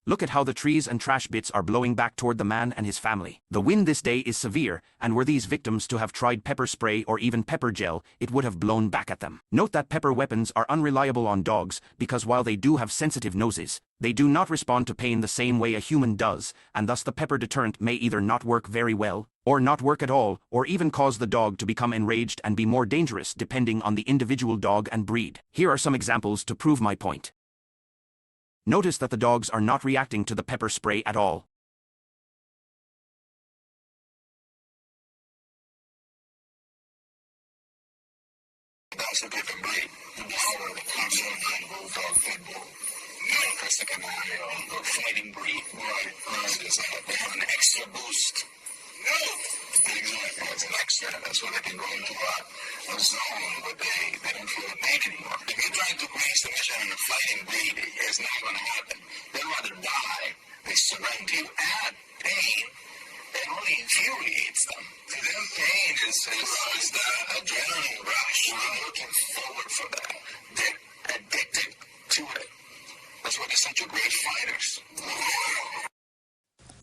Look at how the trees and trash bits are blowing back toward the man and his family. The wind this day is severe, and were these victims to have tried pepper spray or even pepper gel, it would have blown back at them. Note that pepper weapons are unreliable on dogs because while they do have sensitive noses, they do not respond to pain the same way a human does, and thus the pepper deterrent may either not work very well, or not work at all, or even cause the dog to become enraged and be more dangerous depending on the individual dog and breed. Here are some examples to prove my point. Notice that the dogs are not reacting to the pepper spray at all. That's a different breed. That's like a fighting breed. Right. They have an extra boost. No! Exactly. It's an extra. That's what they can go into a zone, but they don't feel the pain anymore. If you're trying to base the mission on a fighting breed, it's not going to happen. They'd rather die. They surrender you at pain. It only infuriates them. To them, pain is that adrenaline rush. They're looking forward for that. They're addicted to it. That's why they're such a great fighters.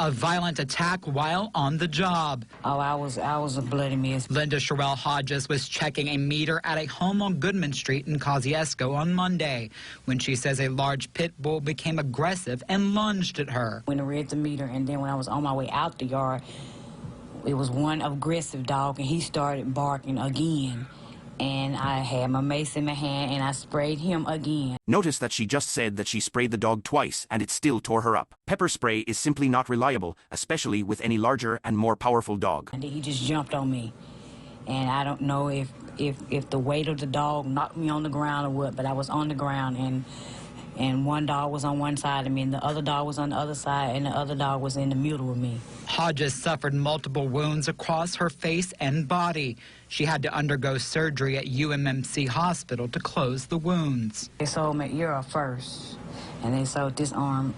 A violent attack while on the job. Oh, I was a bloody mess. Linda Sherelle Hodges was checking a meter at a home on Goodman Street in Kosciuszko on Monday when she says a large pit bull became aggressive and lunged at her. When I read the meter, and then when I was on my way out the yard, it was one aggressive dog, and he started barking again. And I had my mace in my hand, and I sprayed him again. Notice that she just said that she sprayed the dog twice, and it still tore her up. Pepper spray is simply not reliable, especially with any larger and more powerful dog. And he just jumped on me. And I don't know if the weight of the dog knocked me on the ground or what, but I was on the ground, and one dog was on one side of me, and the other dog was on the other side, and the other dog was in the middle of me. Hodges suffered multiple wounds across her face and body. She had to undergo surgery at UMMC Hospital to close the wounds. They sewed my ear up first, and they sewed this arm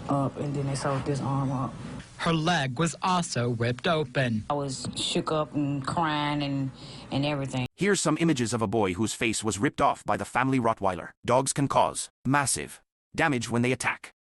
up, and then they sewed this arm up. Her leg was also ripped open. I was shook up and crying and everything. Here's some images of a boy whose face was ripped off by the family Rottweiler. Dogs can cause massive damage when they attack.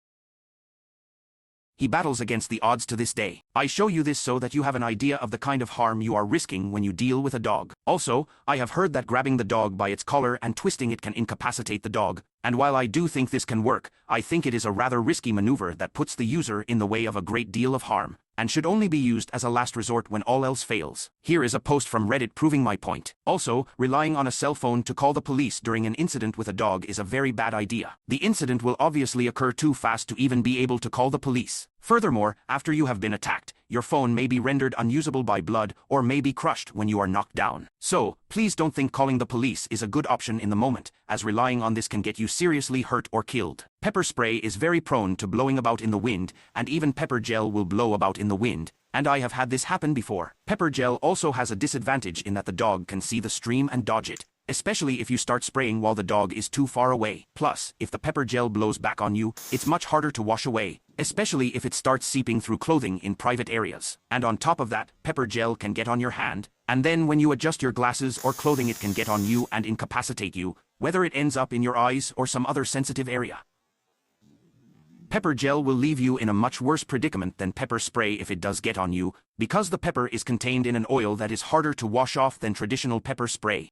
He battles against the odds to this day. I show you this so that you have an idea of the kind of harm you are risking when you deal with a dog. Also, I have heard that grabbing the dog by its collar and twisting it can incapacitate the dog, and while I do think this can work, I think it is a rather risky maneuver that puts the user in the way of a great deal of harm, and should only be used as a last resort when all else fails. Here is a post from Reddit proving my point. Also, relying on a cell phone to call the police during an incident with a dog is a very bad idea. The incident will obviously occur too fast to even be able to call the police. Furthermore, after you have been attacked, your phone may be rendered unusable by blood or may be crushed when you are knocked down. So, please don't think calling the police is a good option in the moment, as relying on this can get you seriously hurt or killed. Pepper spray is very prone to blowing about in the wind, and even pepper gel will blow about in the wind, and I have had this happen before. Pepper gel also has a disadvantage in that the dog can see the stream and dodge it, especially if you start spraying while the dog is too far away. Plus, if the pepper gel blows back on you, it's much harder to wash away, especially if it starts seeping through clothing in private areas. And on top of that, pepper gel can get on your hand, and then when you adjust your glasses or clothing it can get on you and incapacitate you, whether it ends up in your eyes or some other sensitive area. Pepper gel will leave you in a much worse predicament than pepper spray if it does get on you, because the pepper is contained in an oil that is harder to wash off than traditional pepper spray.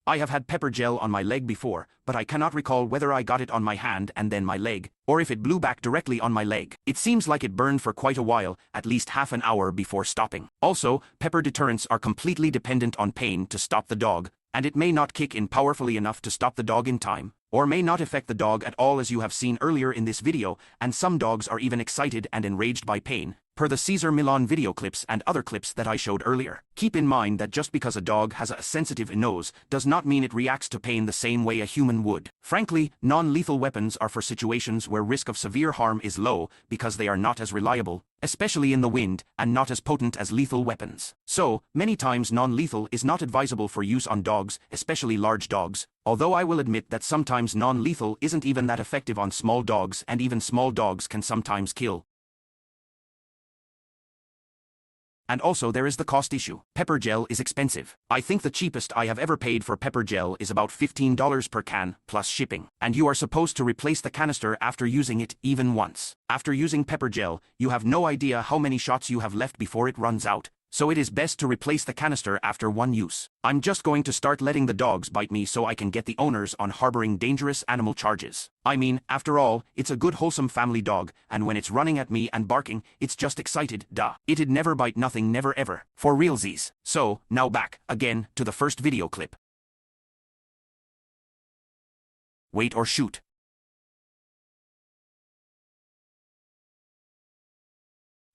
I have had pepper gel on my leg before, but I cannot recall whether I got it on my hand and then my leg, or if it blew back directly on my leg. It seems like it burned for quite a while, at least half an hour before stopping. Also, pepper deterrents are completely dependent on pain to stop the dog, and it may not kick in powerfully enough to stop the dog in time, or may not affect the dog at all, as you have seen earlier in this video, and some dogs are even excited and enraged by pain, per the Cesar Millan video clips and other clips that I showed earlier. Keep in mind that just because a dog has a sensitive nose does not mean it reacts to pain the same way a human would. Frankly, non-lethal weapons are for situations where risk of severe harm is low because they are not as reliable, especially in the wind, and not as potent as lethal weapons. So, many times non-lethal is not advisable for use on dogs, especially large dogs, although I will admit that sometimes non-lethal isn't even that effective on small dogs, and even small dogs can sometimes kill. And also there is the cost issue. Pepper gel is expensive. I think the cheapest I have ever paid for pepper gel is about $15 per can, plus shipping. And you are supposed to replace the canister after using it even once. After using pepper gel, you have no idea how many shots you have left before it runs out. So it is best to replace the canister after one use. I'm just going to start letting the dogs bite me so I can get the owners on harboring dangerous animal charges. I mean, after all, it's a good wholesome family dog, and when it's running at me and barking, it's just excited, duh. It'd never bite nothing, never ever. For realsies. So, now back, again, to the first video clip. Wait or shoot.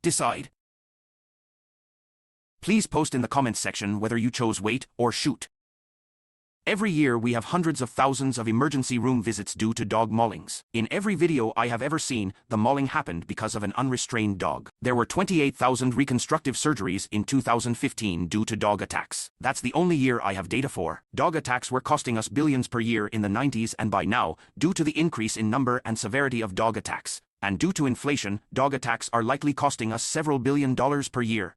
Decide. Please post in the comments section whether you chose wait or shoot. Every year we have hundreds of thousands of emergency room visits due to dog maulings. In every video I have ever seen, the mauling happened because of an unrestrained dog. There were 28,000 reconstructive surgeries in 2015 due to dog attacks. That's the only year I have data for. Dog attacks were costing us billions per year in the 90s, and by now, due to the increase in number and severity of dog attacks, and due to inflation, dog attacks are likely costing us several $billion per year.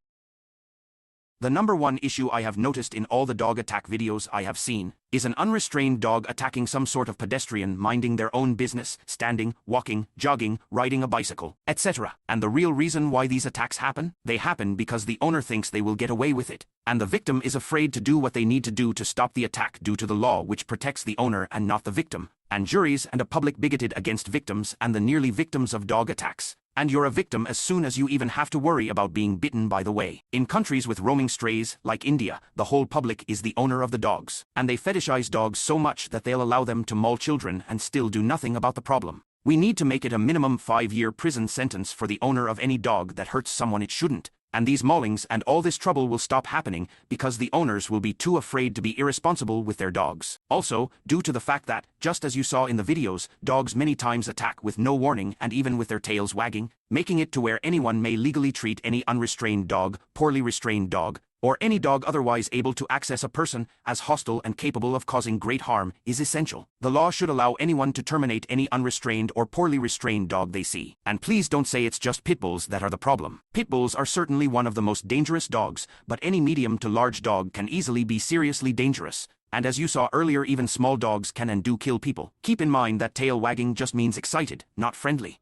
The number one issue I have noticed in all the dog attack videos I have seen is an unrestrained dog attacking some sort of pedestrian minding their own business, standing, walking, jogging, riding a bicycle, etc. And the real reason why these attacks happen? They happen because the owner thinks they will get away with it, and the victim is afraid to do what they need to do to stop the attack due to the law which protects the owner and not the victim, and juries and a public bigoted against victims and the nearly victims of dog attacks. And you're a victim as soon as you even have to worry about being bitten, by the way. In countries with roaming strays, like India, the whole public is the owner of the dogs, and they fetishize dogs so much that they'll allow them to maul children and still do nothing about the problem. We need to make it a minimum 5-year prison sentence for the owner of any dog that hurts someone it shouldn't. And these maulings and all this trouble will stop happening because the owners will be too afraid to be irresponsible with their dogs. Also, due to the fact that, just as you saw in the videos, dogs many times attack with no warning and even with their tails wagging, making it to where anyone may legally treat any unrestrained dog, poorly restrained dog, or any dog otherwise able to access a person as hostile and capable of causing great harm, is essential. The law should allow anyone to terminate any unrestrained or poorly restrained dog they see. And please don't say it's just pit bulls that are the problem. Pit bulls are certainly one of the most dangerous dogs, but any medium to large dog can easily be seriously dangerous. And as you saw earlier, even small dogs can and do kill people. Keep in mind that tail wagging just means excited, not friendly.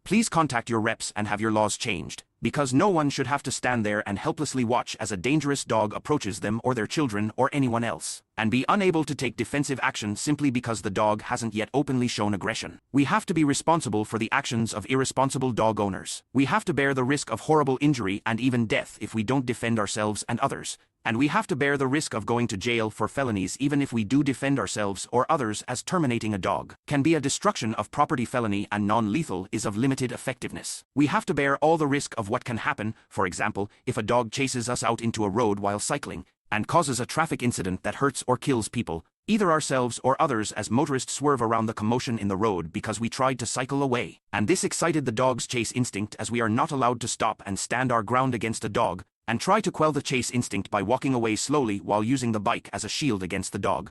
Please contact your reps and have your laws changed, because no one should have to stand there and helplessly watch as a dangerous dog approaches them or their children or anyone else, and be unable to take defensive action simply because the dog hasn't yet openly shown aggression. We have to be responsible for the actions of irresponsible dog owners. We have to bear the risk of horrible injury and even death if we don't defend ourselves and others. And we have to bear the risk of going to jail for felonies even if we do defend ourselves or others, as terminating a dog can be a destruction of property felony and non-lethal is of limited effectiveness. We have to bear all the risk of what can happen, for example, if a dog chases us out into a road while cycling and causes a traffic incident that hurts or kills people, either ourselves or others, as motorists swerve around the commotion in the road because we tried to cycle away. And this excited the dog's chase instinct, as we are not allowed to stop and stand our ground against a dog, and try to quell the chase instinct by walking away slowly while using the bike as a shield against the dog.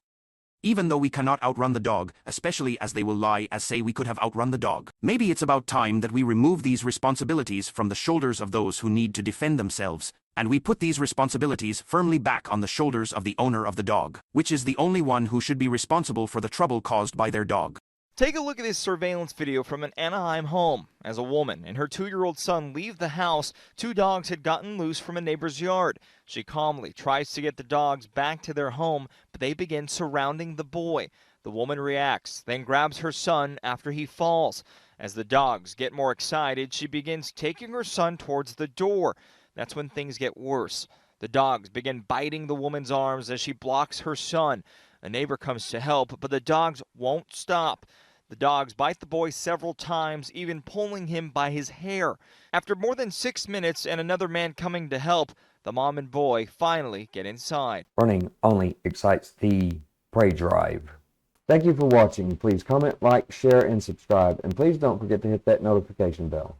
Even though we cannot outrun the dog, especially as they will lie as say we could have outrun the dog. Maybe it's about time that we remove these responsibilities from the shoulders of those who need to defend themselves, and we put these responsibilities firmly back on the shoulders of the owner of the dog, which is the only one who should be responsible for the trouble caused by their dog. Take a look at this surveillance video from an Anaheim home. As a woman and her 2-year-old son leave the house, 2 dogs had gotten loose from a neighbor's yard. She calmly tries to get the dogs back to their home, but they begin surrounding the boy. The woman reacts, then grabs her son after he falls. As the dogs get more excited, she begins taking her son towards the door. That's when things get worse. The dogs begin biting the woman's arms as she blocks her son. A neighbor comes to help, but the dogs won't stop. The dogs bite the boy several times, even pulling him by his hair. After more than 6 minutes and another man coming to help, the mom and boy finally get inside. Running only excites the prey drive. Thank you for watching. Please comment, like, share, and subscribe. And please don't forget to hit that notification bell.